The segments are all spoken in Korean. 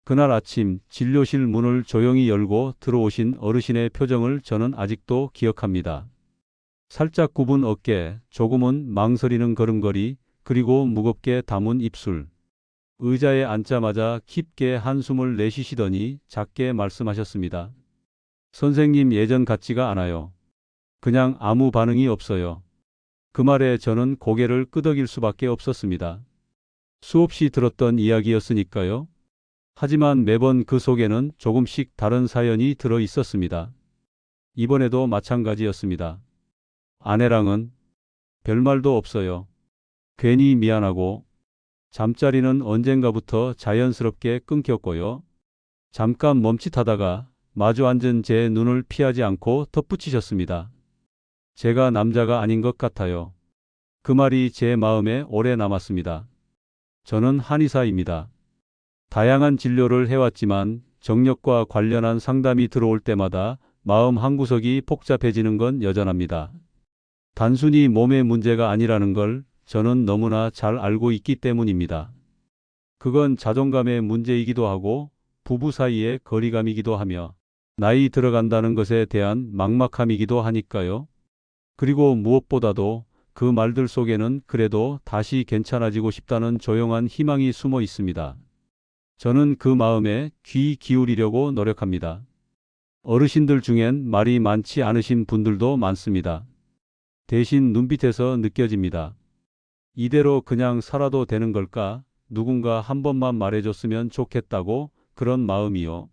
그날 아침 진료실 문을 조용히 열고 들어오신 어르신의 표정을 저는 아직도 기억합니다. 살짝 굽은 어깨, 조금은 망설이는 걸음걸이, 그리고 무겁게 담은 입술. 의자에 앉자마자 깊게 한숨을 내쉬시더니 작게 말씀하셨습니다. 선생님, 예전 같지가 않아요. 그냥 아무 반응이 없어요. 그 말에 저는 고개를 끄덕일 수밖에 없었습니다. 수없이 들었던 이야기였으니까요. 하지만 매번 그 속에는 조금씩 다른 사연이 들어 있었습니다. 이번에도 마찬가지였습니다. 아내랑은 별말도 없어요. 괜히 미안하고, 잠자리는 언젠가부터 자연스럽게 끊겼고요. 잠깐 멈칫하다가 마주 앉은 제 눈을 피하지 않고 덧붙이셨습니다. 제가 남자가 아닌 것 같아요. 그 말이 제 마음에 오래 남았습니다. 저는 한의사입니다. 다양한 진료를 해왔지만 정력과 관련한 상담이 들어올 때마다 마음 한구석이 복잡해지는 건 여전합니다. 단순히 몸의 문제가 아니라는 걸 저는 너무나 잘 알고 있기 때문입니다. 그건 자존감의 문제이기도 하고 부부 사이의 거리감이기도 하며 나이 들어간다는 것에 대한 막막함이기도 하니까요. 그리고 무엇보다도 그 말들 속에는 그래도 다시 괜찮아지고 싶다는 조용한 희망이 숨어 있습니다. 저는 그 마음에 귀 기울이려고 노력합니다. 어르신들 중엔 말이 많지 않으신 분들도 많습니다. 대신 눈빛에서 느껴집니다. 이대로 그냥 살아도 되는 걸까? 누군가 한 번만 말해줬으면 좋겠다고, 그런 마음이요.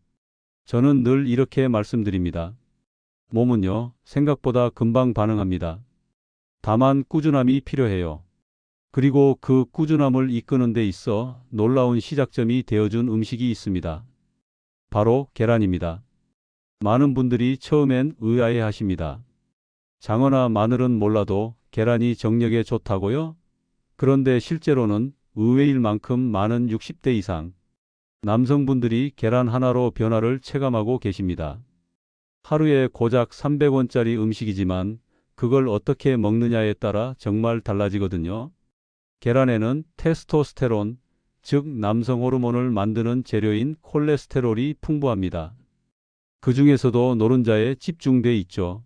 저는 늘 이렇게 말씀드립니다. 몸은요, 생각보다 금방 반응합니다. 다만 꾸준함이 필요해요. 그리고 그 꾸준함을 이끄는 데 있어 놀라운 시작점이 되어준 음식이 있습니다. 바로 계란입니다. 많은 분들이 처음엔 의아해 하십니다. 장어나 마늘은 몰라도 계란이 정력에 좋다고요? 그런데 실제로는 의외일 만큼 많은 60대 이상 남성분들이 계란 하나로 변화를 체감하고 계십니다. 하루에 고작 300원짜리 음식이지만 그걸 어떻게 먹느냐에 따라 정말 달라지거든요. 계란에는 테스토스테론, 즉 남성 호르몬을 만드는 재료인 콜레스테롤이 풍부합니다. 그 중에서도 노른자에 집중돼 있죠.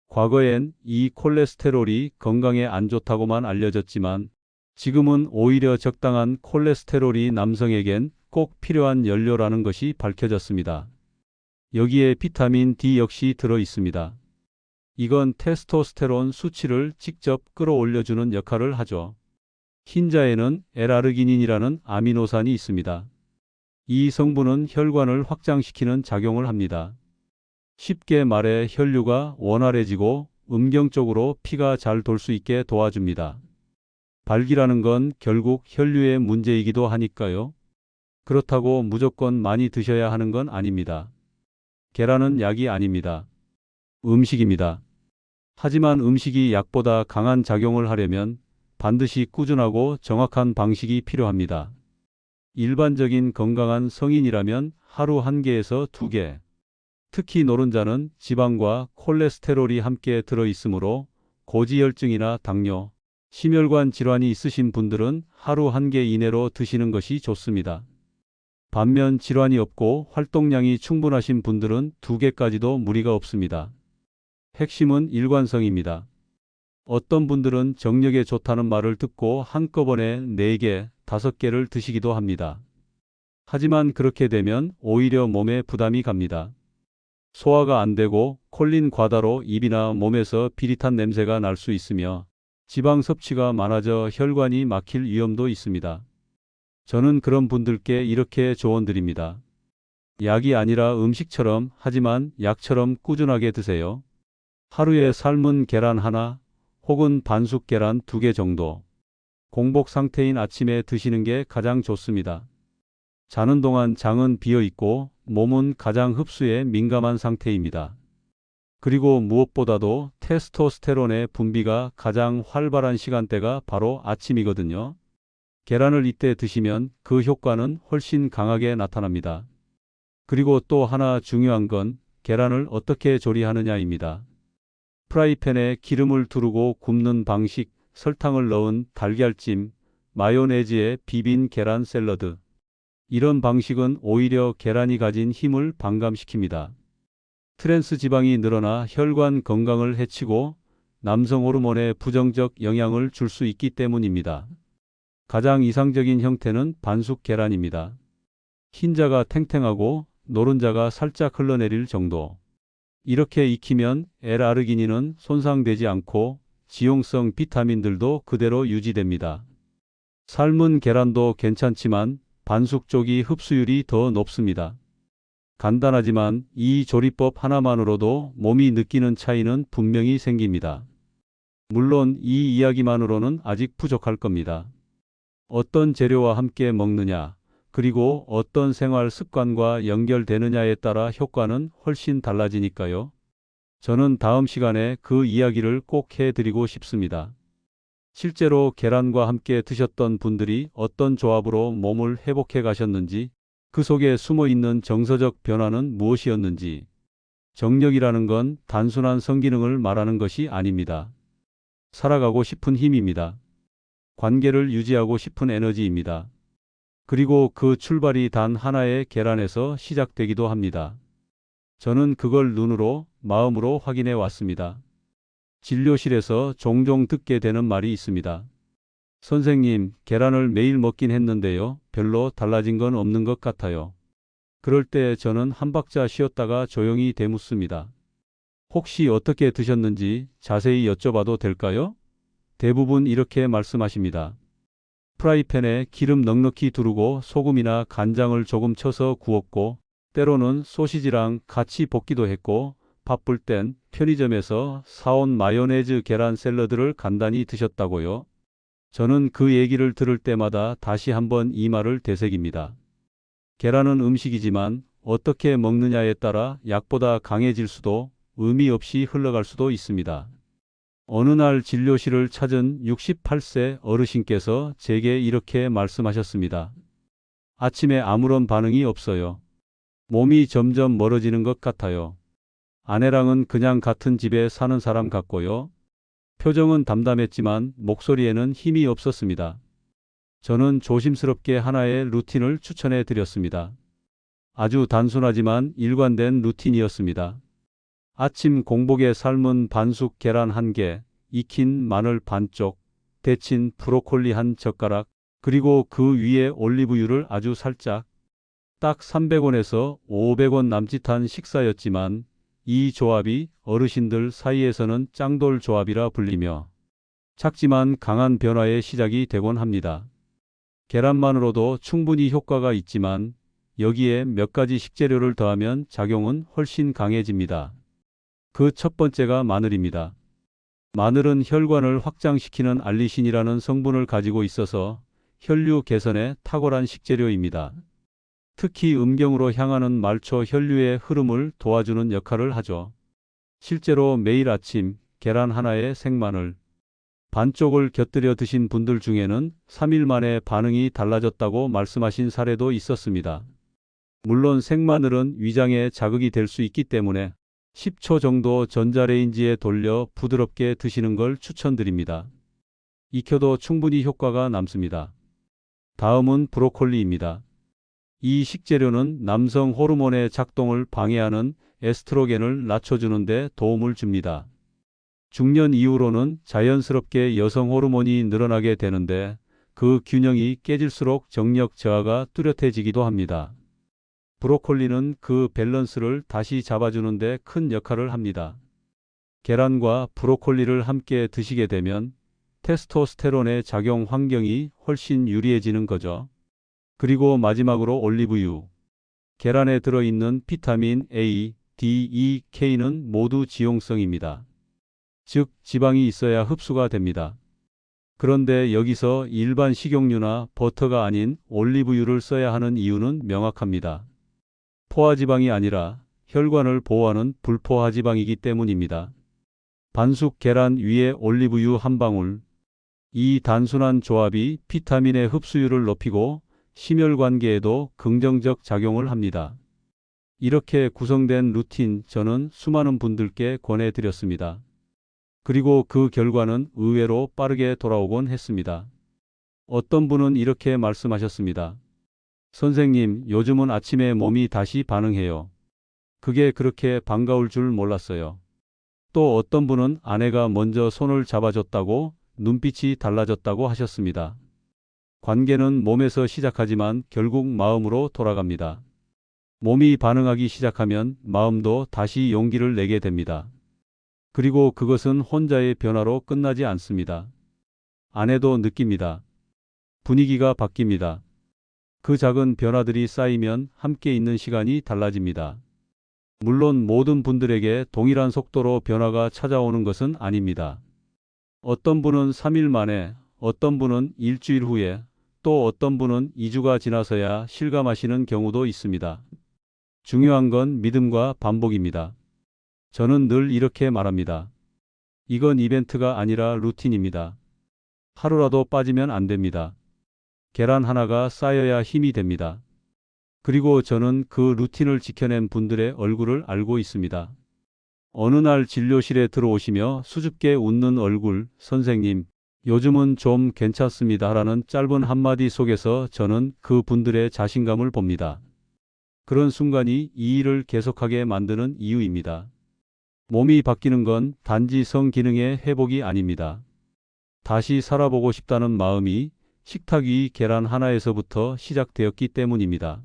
과거엔 이 콜레스테롤이 건강에 안 좋다고만 알려졌지만 지금은 오히려 적당한 콜레스테롤이 남성에겐 꼭 필요한 연료라는 것이 밝혀졌습니다. 여기에 비타민 D 역시 들어 있습니다. 이건 테스토스테론 수치를 직접 끌어올려주는 역할을 하죠. 흰자에는 L아르기닌이라는 아미노산이 있습니다. 이 성분은 혈관을 확장시키는 작용을 합니다. 쉽게 말해 혈류가 원활해지고 음경 쪽으로 피가 잘 돌 수 있게 도와줍니다. 발기라는 건 결국 혈류의 문제이기도 하니까요. 그렇다고 무조건 많이 드셔야 하는 건 아닙니다. 계란은 약이 아닙니다. 음식입니다. 하지만 음식이 약보다 강한 작용을 하려면 반드시 꾸준하고 정확한 방식이 필요합니다. 일반적인 건강한 성인이라면 하루 1개에서 2개. 특히 노른자는 지방과 콜레스테롤이 함께 들어있으므로 고지혈증이나 당뇨, 심혈관 질환이 있으신 분들은 하루 1개 이내로 드시는 것이 좋습니다. 반면 질환이 없고 활동량이 충분하신 분들은 2개까지도 무리가 없습니다. 핵심은 일관성입니다. 어떤 분들은 정력에 좋다는 말을 듣고 한꺼번에 4개, 5개를 드시기도 합니다. 하지만 그렇게 되면 오히려 몸에 부담이 갑니다. 소화가 안 되고 콜린 과다로 입이나 몸에서 비릿한 냄새가 날 수 있으며 지방 섭취가 많아져 혈관이 막힐 위험도 있습니다. 저는 그런 분들께 이렇게 조언드립니다. 약이 아니라 음식처럼, 하지만 약처럼 꾸준하게 드세요. 하루에 삶은 계란 하나 혹은 반숙 계란 2개 정도. 공복 상태인 아침에 드시는 게 가장 좋습니다. 자는 동안 장은 비어 있고 몸은 가장 흡수에 민감한 상태입니다. 그리고 무엇보다도 테스토스테론의 분비가 가장 활발한 시간대가 바로 아침이거든요. 계란을 이때 드시면 그 효과는 훨씬 강하게 나타납니다. 그리고 또 하나 중요한 건 계란을 어떻게 조리하느냐입니다. 프라이팬에 기름을 두르고 굽는 방식, 설탕을 넣은 달걀찜, 마요네즈에 비빈 계란 샐러드. 이런 방식은 오히려 계란이 가진 힘을 반감시킵니다. 트랜스 지방이 늘어나 혈관 건강을 해치고 남성 호르몬에 부정적 영향을 줄 수 있기 때문입니다. 가장 이상적인 형태는 반숙 계란입니다. 흰자가 탱탱하고 노른자가 살짝 흘러내릴 정도. 이렇게 익히면 L아르기닌은 손상되지 않고 지용성 비타민들도 그대로 유지됩니다. 삶은 계란도 괜찮지만 반숙 쪽이 흡수율이 더 높습니다. 간단하지만 이 조리법 하나만으로도 몸이 느끼는 차이는 분명히 생깁니다. 물론 이 이야기만으로는 아직 부족할 겁니다. 어떤 재료와 함께 먹느냐, 그리고 어떤 생활 습관과 연결되느냐에 따라 효과는 훨씬 달라지니까요. 저는 다음 시간에 그 이야기를 꼭 해드리고 싶습니다. 실제로 계란과 함께 드셨던 분들이 어떤 조합으로 몸을 회복해 가셨는지, 그 속에 숨어 있는 정서적 변화는 무엇이었는지. 정력이라는 건 단순한 성기능을 말하는 것이 아닙니다. 살아가고 싶은 힘입니다. 관계를 유지하고 싶은 에너지입니다. 그리고 그 출발이 단 하나의 계란에서 시작되기도 합니다. 저는 그걸 눈으로, 마음으로 확인해 왔습니다. 진료실에서 종종 듣게 되는 말이 있습니다. 선생님, 계란을 매일 먹긴 했는데요. 별로 달라진 건 없는 것 같아요. 그럴 때 저는 한 박자 쉬었다가 조용히 되묻습니다. 혹시 어떻게 드셨는지 자세히 여쭤봐도 될까요? 대부분 이렇게 말씀하십니다. 프라이팬에 기름 넉넉히 두르고 소금이나 간장을 조금 쳐서 구웠고, 때로는 소시지랑 같이 볶기도 했고, 바쁠 땐 편의점에서 사온 마요네즈 계란 샐러드를 간단히 드셨다고요. 저는 그 얘기를 들을 때마다 다시 한번 이 말을 되새깁니다. 계란은 음식이지만 어떻게 먹느냐에 따라 약보다 강해질 수도 의미 없이 흘러갈 수도 있습니다. 어느 날 진료실을 찾은 68세 어르신께서 제게 이렇게 말씀하셨습니다. 아침에 아무런 반응이 없어요. 몸이 점점 멀어지는 것 같아요. 아내랑은 그냥 같은 집에 사는 사람 같고요. 표정은 담담했지만 목소리에는 힘이 없었습니다. 저는 조심스럽게 하나의 루틴을 추천해 드렸습니다. 아주 단순하지만 일관된 루틴이었습니다. 아침 공복에 삶은 반숙 계란 1개, 익힌 마늘 반쪽, 데친 브로콜리 1젓가락, 그리고 그 위에 올리브유를 아주 살짝. 딱 300원에서 500원 남짓한 식사였지만 이 조합이 어르신들 사이에서는 짱돌 조합이라 불리며 작지만 강한 변화의 시작이 되곤 합니다. 계란만으로도 충분히 효과가 있지만 여기에 몇 가지 식재료를 더하면 작용은 훨씬 강해집니다. 그 첫 번째가 마늘입니다. 마늘은 혈관을 확장시키는 알리신이라는 성분을 가지고 있어서 혈류 개선에 탁월한 식재료입니다. 특히 음경으로 향하는 말초 혈류의 흐름을 도와주는 역할을 하죠. 실제로 매일 아침 계란 하나에 생마늘 반쪽을 곁들여 드신 분들 중에는 3일 만에 반응이 달라졌다고 말씀하신 사례도 있었습니다. 물론 생마늘은 위장에 자극이 될 수 있기 때문에 10초 정도 전자레인지에 돌려 부드럽게 드시는 걸 추천드립니다. 익혀도 충분히 효과가 남습니다. 다음은 브로콜리입니다. 이 식재료는 남성 호르몬의 작동을 방해하는 에스트로겐을 낮춰주는 데 도움을 줍니다. 중년 이후로는 자연스럽게 여성 호르몬이 늘어나게 되는데 그 균형이 깨질수록 정력 저하가 뚜렷해지기도 합니다. 브로콜리는 그 밸런스를 다시 잡아주는 데 큰 역할을 합니다. 계란과 브로콜리를 함께 드시게 되면 테스토스테론의 작용 환경이 훨씬 유리해지는 거죠. 그리고 마지막으로 올리브유. 계란에 들어있는 비타민 A, D, E, K는 모두 지용성입니다. 즉, 지방이 있어야 흡수가 됩니다. 그런데 여기서 일반 식용유나 버터가 아닌 올리브유를 써야 하는 이유는 명확합니다. 포화지방이 아니라 혈관을 보호하는 불포화지방이기 때문입니다. 반숙 계란 위에 올리브유 한 방울. 이 단순한 조합이 비타민의 흡수율을 높이고 심혈관계에도 긍정적 작용을 합니다. 이렇게 구성된 루틴 저는 수많은 분들께 권해드렸습니다. 그리고 그 결과는 의외로 빠르게 돌아오곤 했습니다. 어떤 분은 이렇게 말씀하셨습니다. 선생님, 요즘은 아침에 몸이 다시 반응해요. 그게 그렇게 반가울 줄 몰랐어요. 또 어떤 분은 아내가 먼저 손을 잡아줬다고 눈빛이 달라졌다고 하셨습니다. 관계는 몸에서 시작하지만 결국 마음으로 돌아갑니다. 몸이 반응하기 시작하면 마음도 다시 용기를 내게 됩니다. 그리고 그것은 혼자의 변화로 끝나지 않습니다. 아내도 느낍니다. 분위기가 바뀝니다. 그 작은 변화들이 쌓이면 함께 있는 시간이 달라집니다. 물론 모든 분들에게 동일한 속도로 변화가 찾아오는 것은 아닙니다. 어떤 분은 3일 만에, 어떤 분은 일주일 후에, 또 어떤 분은 2주가 지나서야 실감하시는 경우도 있습니다. 중요한 건 믿음과 반복입니다. 저는 늘 이렇게 말합니다. 이건 이벤트가 아니라 루틴입니다. 하루라도 빠지면 안 됩니다. 계란 하나가 쌓여야 힘이 됩니다. 그리고 저는 그 루틴을 지켜낸 분들의 얼굴을 알고 있습니다. 어느 날 진료실에 들어오시며 수줍게 웃는 얼굴, 선생님, 요즘은 좀 괜찮습니다. 라는 짧은 한마디 속에서 저는 그 분들의 자신감을 봅니다. 그런 순간이 이 일을 계속하게 만드는 이유입니다. 몸이 바뀌는 건 단지 성기능의 회복이 아닙니다. 다시 살아보고 싶다는 마음이 식탁 위 계란 하나에서부터 시작되었기 때문입니다.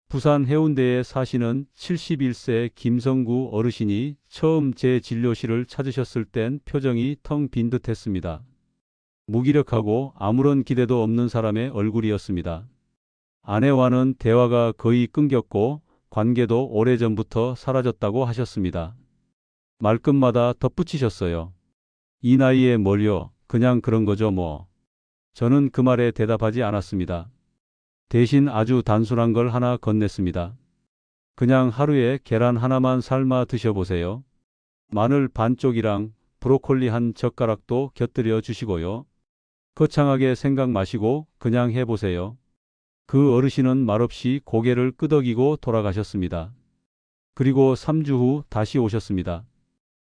부산 해운대에 사시는 71세 김성구 어르신이 처음 제 진료실을 찾으셨을 땐 표정이 텅 빈 듯했습니다. 무기력하고 아무런 기대도 없는 사람의 얼굴이었습니다. 아내와는 대화가 거의 끊겼고 관계도 오래전부터 사라졌다고 하셨습니다. 말끝마다 덧붙이셨어요. 이 나이에 뭘요? 그냥 그런 거죠 뭐. 저는 그 말에 대답하지 않았습니다. 대신 아주 단순한 걸 하나 건넸습니다. 그냥 하루에 계란 하나만 삶아 드셔보세요. 마늘 반쪽이랑 브로콜리 한 젓가락도 곁들여 주시고요. 거창하게 생각 마시고 그냥 해보세요. 그 어르신은 말없이 고개를 끄덕이고 돌아가셨습니다. 그리고 3주 후 다시 오셨습니다.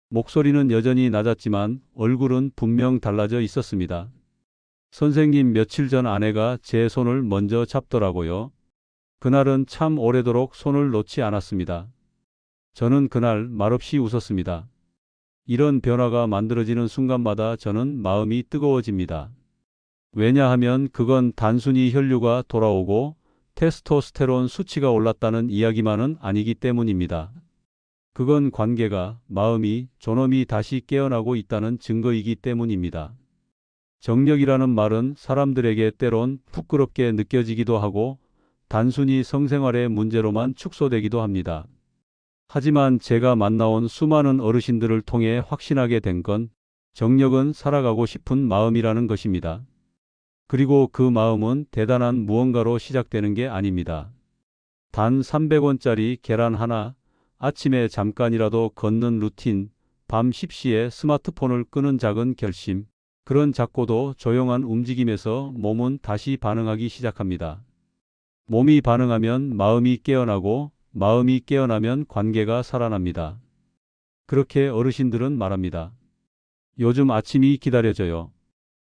목소리는 여전히 낮았지만 얼굴은 분명 달라져 있었습니다. 선생님, 며칠 전 아내가 제 손을 먼저 잡더라고요. 그날은 참 오래도록 손을 놓지 않았습니다. 저는 그날 말없이 웃었습니다. 이런 변화가 만들어지는 순간마다 저는 마음이 뜨거워집니다. 왜냐하면 그건 단순히 혈류가 돌아오고 테스토스테론 수치가 올랐다는 이야기만은 아니기 때문입니다. 그건 관계가, 마음이, 존엄이 다시 깨어나고 있다는 증거이기 때문입니다. 정력이라는 말은 사람들에게 때론 부끄럽게 느껴지기도 하고 단순히 성생활의 문제로만 축소되기도 합니다. 하지만 제가 만나온 수많은 어르신들을 통해 확신하게 된 건 정력은 살아가고 싶은 마음이라는 것입니다. 그리고 그 마음은 대단한 무언가로 시작되는 게 아닙니다. 단 300원짜리 계란 하나, 아침에 잠깐이라도 걷는 루틴, 밤 10시에 스마트폰을 끄는 작은 결심, 그런 작고도 조용한 움직임에서 몸은 다시 반응하기 시작합니다. 몸이 반응하면 마음이 깨어나고 마음이 깨어나면 관계가 살아납니다. 그렇게 어르신들은 말합니다. 요즘 아침이 기다려져요.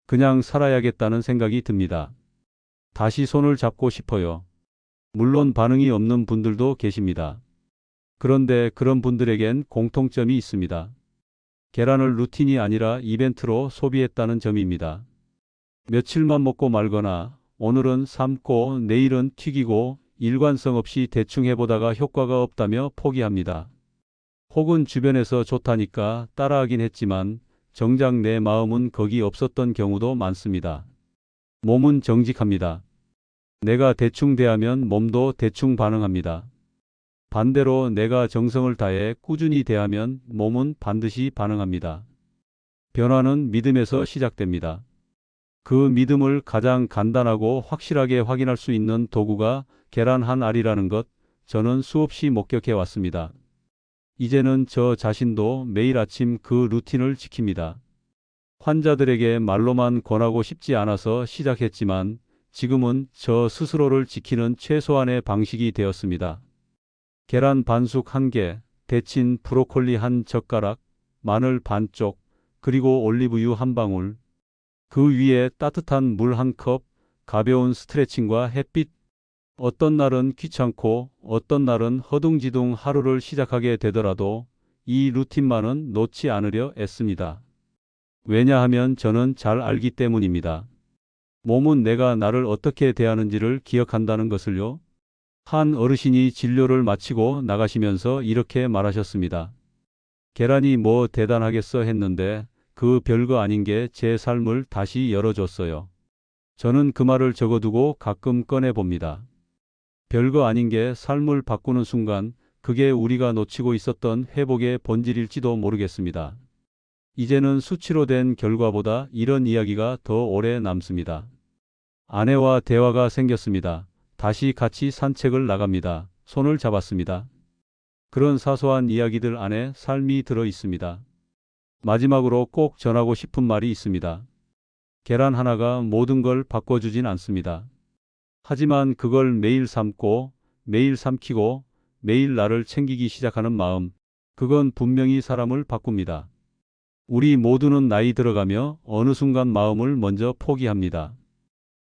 그냥 살아야겠다는 생각이 듭니다. 다시 손을 잡고 싶어요. 물론 반응이 없는 분들도 계십니다. 그런데 그런 분들에겐 공통점이 있습니다. 계란을 루틴이 아니라 이벤트로 소비했다는 점입니다. 며칠만 먹고 말거나 오늘은 삶고 내일은 튀기고 일관성 없이 대충 해보다가 효과가 없다며 포기합니다. 혹은 주변에서 좋다니까 따라하긴 했지만 정작 내 마음은 거기 없었던 경우도 많습니다. 몸은 정직합니다. 내가 대충 대하면 몸도 대충 반응합니다. 반대로 내가 정성을 다해 꾸준히 대하면 몸은 반드시 반응합니다. 변화는 믿음에서 시작됩니다. 그 믿음을 가장 간단하고 확실하게 확인할 수 있는 도구가 계란 한 알이라는 것, 저는 수없이 목격해 왔습니다. 이제는 저 자신도 매일 아침 그 루틴을 지킵니다. 환자들에게 말로만 권하고 싶지 않아서 시작했지만 지금은 저 스스로를 지키는 최소한의 방식이 되었습니다. 계란 반숙 1개, 데친 브로콜리 한 젓가락, 마늘 반쪽, 그리고 올리브유 한 방울. 그 위에 따뜻한 물 한 컵, 가벼운 스트레칭과 햇빛. 어떤 날은 귀찮고 어떤 날은 허둥지둥 하루를 시작하게 되더라도 이 루틴만은 놓지 않으려 애씁니다. 왜냐하면 저는 잘 알기 때문입니다. 몸은 내가 나를 어떻게 대하는지를 기억한다는 것을요. 한 어르신이 진료를 마치고 나가시면서 이렇게 말하셨습니다. 계란이 뭐 대단하겠어 했는데 그 별거 아닌 게 제 삶을 다시 열어줬어요. 저는 그 말을 적어두고 가끔 꺼내 봅니다. 별거 아닌 게 삶을 바꾸는 순간 그게 우리가 놓치고 있었던 회복의 본질일지도 모르겠습니다. 이제는 수치로 된 결과보다 이런 이야기가 더 오래 남습니다. 아내와 대화가 생겼습니다. 다시 같이 산책을 나갑니다. 손을 잡았습니다. 그런 사소한 이야기들 안에 삶이 들어 있습니다. 마지막으로 꼭 전하고 싶은 말이 있습니다. 계란 하나가 모든 걸 바꿔주진 않습니다. 하지만 그걸 매일 삶고, 매일 삼키고, 매일 나를 챙기기 시작하는 마음, 그건 분명히 사람을 바꿉니다. 우리 모두는 나이 들어가며 어느 순간 마음을 먼저 포기합니다.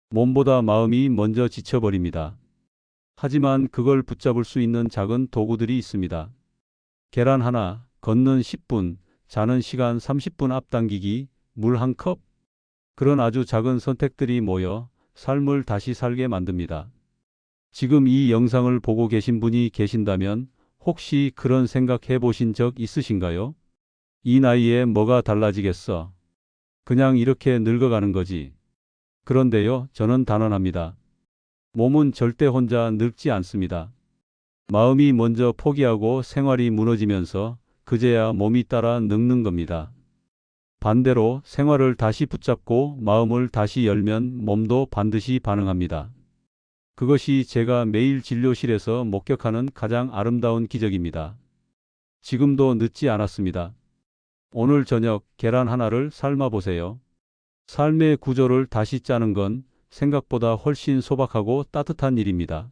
몸보다 마음이 먼저 지쳐버립니다. 하지만 그걸 붙잡을 수 있는 작은 도구들이 있습니다. 계란 하나, 걷는 10분, 자는 시간 30분 앞당기기, 물 한 컵. 그런 아주 작은 선택들이 모여 삶을 다시 살게 만듭니다. 지금 이 영상을 보고 계신 분이 계신다면 혹시 그런 생각 해보신 적 있으신가요? 이 나이에 뭐가 달라지겠어? 그냥 이렇게 늙어가는 거지. 그런데요, 저는 단언합니다. 몸은 절대 혼자 늙지 않습니다. 마음이 먼저 포기하고 생활이 무너지면서 그제야 몸이 따라 늙는 겁니다. 반대로 생활을 다시 붙잡고 마음을 다시 열면 몸도 반드시 반응합니다. 그것이 제가 매일 진료실에서 목격하는 가장 아름다운 기적입니다. 지금도 늦지 않았습니다. 오늘 저녁 계란 하나를 삶아 보세요. 삶의 구조를 다시 짜는 건 생각보다 훨씬 소박하고 따뜻한 일입니다.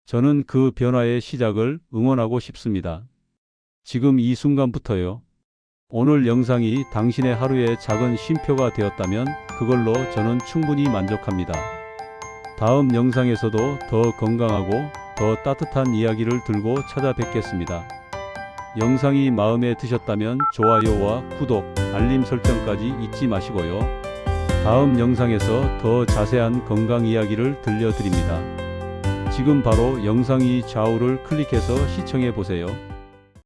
저는 그 변화의 시작을 응원하고 싶습니다. 지금 이 순간부터요. 오늘 영상이 당신의 하루의 작은 쉼표가 되었다면 그걸로 저는 충분히 만족합니다. 다음 영상에서도 더 건강하고 더 따뜻한 이야기를 들고 찾아뵙겠습니다. 영상이 마음에 드셨다면 좋아요와 구독, 알림 설정까지 잊지 마시고요. 다음 영상에서 더 자세한 건강 이야기를 들려드립니다. 지금 바로 영상 이 좌우를 클릭해서 시청해 보세요.